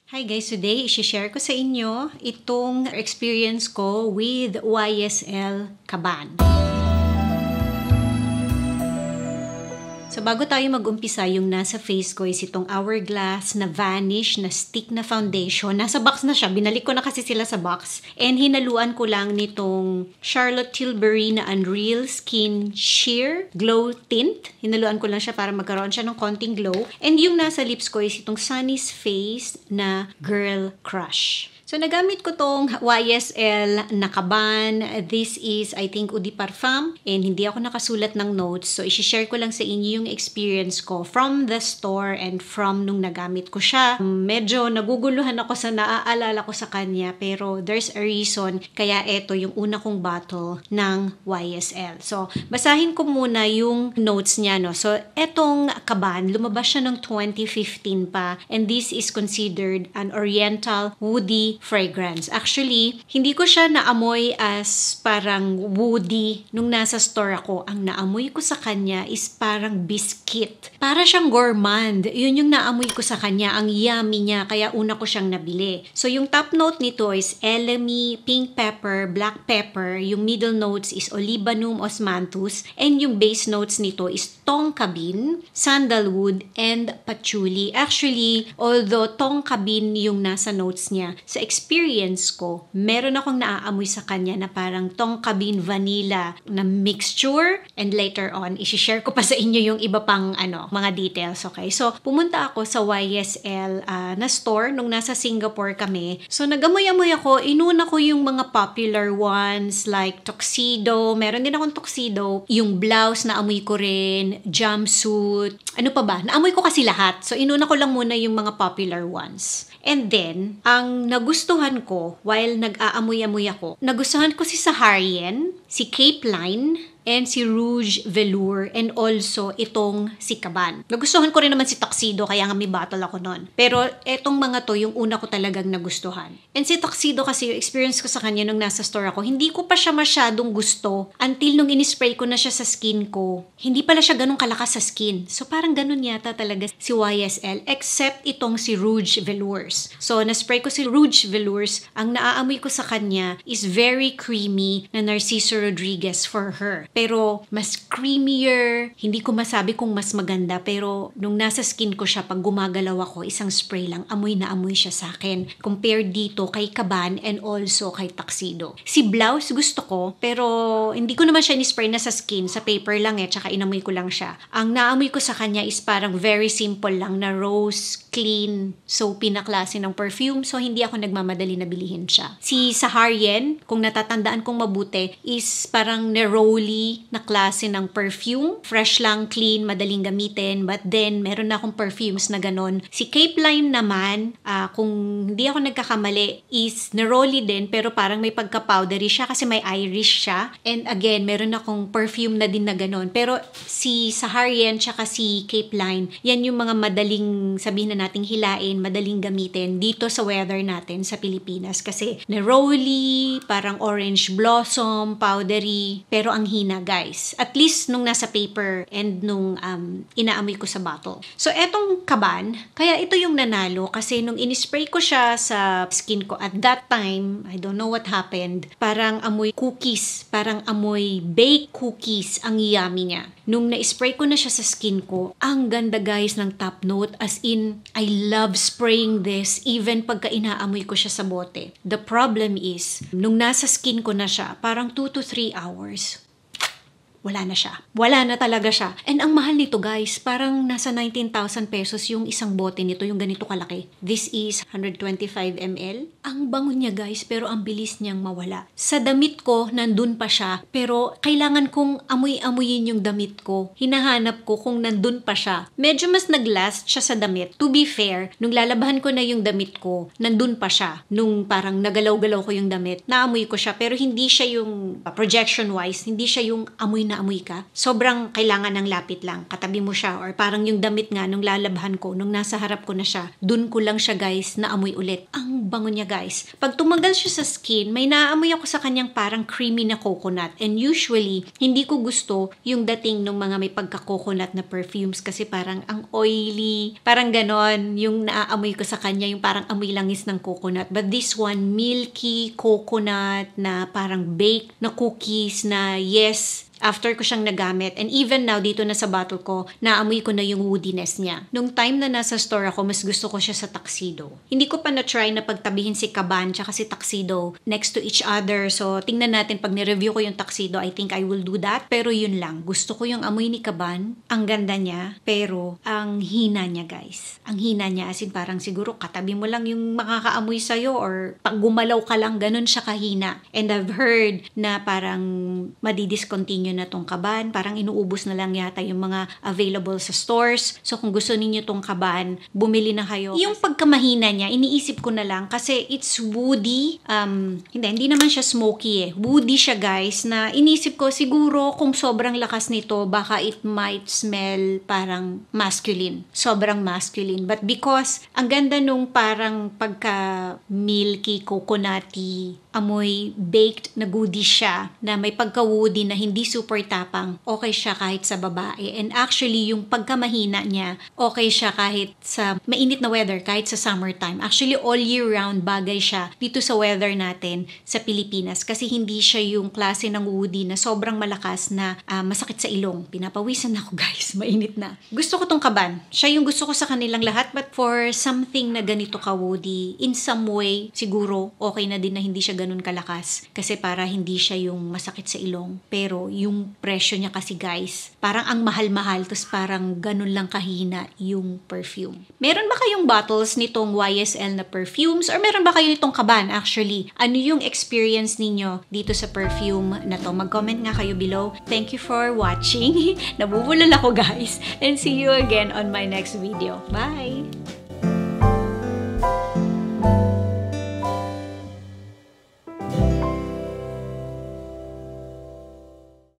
Hi guys, today i-share ko sa inyo itong experience ko with YSL Kaban. So bago tayo mag-umpisa, yung nasa face ko is itong Hourglass na Vanish na stick na foundation. Nasa box na siya, binalik ko na kasi sila sa box. And hinaluan ko lang nitong Charlotte Tilbury na Unreal Skin Sheer Glow Tint. Hinaluan ko lang siya para magkaroon siya ng konting glow. And yung nasa lips ko is itong Sunny's Face na Girl Crush. So, nagamit ko tong YSL na Kaban. This is, I think, Eau de Parfum. And hindi ako nakasulat ng notes. So, isi-share ko lang sa inyo yung experience ko from the store and from nung nagamit ko siya. Medyo naguguluhan ako sa naaalala ko sa kanya. Pero there's a reason. Kaya ito yung una kong bottle ng YSL. So, basahin ko muna yung notes niya. No? So, etong Kaban, lumabas siya ng 2015 pa. And this is considered an Oriental woody fragrance. Actually, hindi ko siya naamoy as parang woody nung nasa store ako. Ang naamoy ko sa kanya is parang biscuit. Para siyang gourmand. Yun yung naamoy ko sa kanya. Ang yummy niya. Kaya una ko siyang nabili. So, yung top note nito is elemi, pink pepper, black pepper. Yung middle notes is olibanum osmanthus. And yung base notes nito is tongkabin, sandalwood, and patchouli. Actually, although tongkabin yung nasa notes niya, sa experience ko, meron akong naaamoy sa kanya na parang tongkabin vanilla na mixture, and later on, isi-share ko pa sa inyo yung iba pang mga details, okay? So, pumunta ako sa YSL na store nung nasa Singapore kami. So, nagamoy-amoy ako, inuna ko yung mga popular ones like tuxedo, meron din akong tuxedo, yung blouse na amoy ko rin, jumpsuit, ano pa ba? Naamoy ko kasi lahat. So, inuna ko lang muna yung mga popular ones. And then, ang nagustuhan ko while nag-aamoy-amoy ako, nagustuhan ko si Saharian, si Cape Line, and si Rouge Velour, and also itong si Kaban. Nagustuhan ko rin naman si Tuxedo, kaya nga may bottle ako nun. Pero etong mga to, yung una ko talagang nagustuhan. And si Tuxedo kasi, yung experience ko sa kanya nung nasa store ako, hindi ko pa siya masyadong gusto until nung in-spray ko na siya sa skin ko. Hindi pala siya ganun kalakas sa skin. So parang ganun yata talaga si YSL, except itong si Rouge Velours. So na-spray ko si Rouge Velours, ang naaamoy ko sa kanya is very creamy na Narciso Rodriguez for her. Pero mas creamier, hindi ko masabi kung mas maganda, pero nung nasa skin ko siya, pag gumagalaw ako, isang spray lang, amoy na amoy siya sa akin. Compared dito kay Kaban and also kay Tuxedo. Si blouse gusto ko, pero hindi ko naman siya ni-spray na sa skin, sa paper lang tsaka inamoy ko lang siya. Ang naamoy ko sa kanya is parang very simple lang na rose, clean, soapy na klase ng perfume, so hindi ako nagmamadali na bilihin siya. Si Saharian, kung natatandaan kong mabuti, is parang neroli na klase ng perfume. Fresh lang, clean, madaling gamitin. But then, meron na akong perfumes na ganon. Si Cape Line naman, kung hindi ako nagkakamali, is neroli din, pero parang may pagka-powdery siya kasi may Irish siya. And again, meron akong perfume na din na ganon. Pero si Saharian tsaka si Cape Line, yan yung mga madaling, sabihin na nating hilain, madaling gamitin dito sa weather natin sa Pilipinas. Kasi neroli, parang orange blossom, powdery, pero ang hina, guys. At least nung nasa paper and nung inaamoy ko sa bottle. So, etong Kaban, kaya ito yung nanalo kasi nung in-spray ko siya sa skin ko at that time, I don't know what happened, parang amoy cookies, parang amoy baked cookies ang yummy niya. Nung na-spray ko na siya sa skin ko, ang ganda guys ng top note, as in, I love spraying this even pagka inaamoy ko siya sa bote. The problem is, nung nasa skin ko na siya, parang 2 to 3 hours, wala na siya. Wala na talaga siya. And ang mahal nito guys, parang nasa 19,000 pesos yung isang bote nito, yung ganito kalaki. This is 125 ml. Ang bango niya guys, pero ang bilis niyang mawala. Sa damit ko, nandun pa siya, pero kailangan kong amoy-amoyin yung damit ko. Hinahanap ko kung nandun pa siya. Medyo mas nag-last siya sa damit. To be fair, nung lalabahan ko na yung damit ko, nandun pa siya. Nung parang nagalaw-galaw ko yung damit, naamoy ko siya, pero hindi siya yung projection-wise, hindi siya yung amoy na amoy ka. Sobrang kailangan ng lapit lang. Katabi mo siya, or parang yung damit nga nung lalabhan ko, nung nasa harap ko na siya, dun ko lang siya guys na amoy ulit. Ang bango niya guys. Pag tumagal siya sa skin, may naaamoy ako sa kanyang parang creamy na coconut. And usually, hindi ko gusto yung dating ng mga may pagka-coconut na perfumes kasi parang ang oily, parang ganon yung naaamoy ko sa kanya, yung parang amoy langis ng coconut. But this one, milky coconut na parang baked na cookies na yes, after ko siyang nagamit, and even now, dito na sa bottle ko, naamoy ko na yung woodiness niya. Nung time na nasa store ako, mas gusto ko siya sa tuxedo. Hindi ko pa na-try na pagtabihin si Kaban tsaka si tuxedo next to each other. So, tingnan natin pag ni-review ko yung tuxedo, I think I will do that. Pero yun lang, gusto ko yung amoy ni Kaban. Ang ganda niya, pero ang hina niya guys. Ang hina niya, as in parang siguro katabi mo lang yung makakaamoy sa'yo or pag gumalaw ka lang, ganun siya kahina. And I've heard na parang madidiscontinue na tong Kaban, parang inuubos na lang yata yung mga available sa stores. So kung gusto niyo tong Kaban, bumili na kayo. Yung pagkamahina niya, iniisip ko na lang kasi it's woody. Hindi naman siya smoky eh. Woody siya guys, na inisip ko siguro kung sobrang lakas nito, baka it might smell parang masculine. Sobrang masculine. But because ang ganda nung parang pagka milky, coconutty, amoy baked na goodie siya, na may pagka-woody na hindi super tapang, okay siya kahit sa babae. And actually, yung pagkamahina niya, okay siya kahit sa mainit na weather, kahit sa summertime. Actually, all year round bagay siya dito sa weather natin sa Pilipinas kasi hindi siya yung klase ng woody na sobrang malakas na masakit sa ilong. Pinapawisan ako guys, mainit na. Gusto ko tong Kaban. Siya yung gusto ko sa kanilang lahat, but for something na ganito ka-woody, in some way, siguro okay na din na hindi siya ganun kalakas kasi para hindi siya yung masakit sa ilong. Pero yung presyo niya kasi guys, parang ang mahal-mahal, tapos parang ganun lang kahina yung perfume. Meron ba kayong bottles nitong YSL na perfumes or meron ba kayo nitong Kaban actually? Ano yung experience ninyo dito sa perfume na to? Mag-comment nga kayo below. Thank you for watching. Nabubulol ako guys. And see you again on my next video. Bye!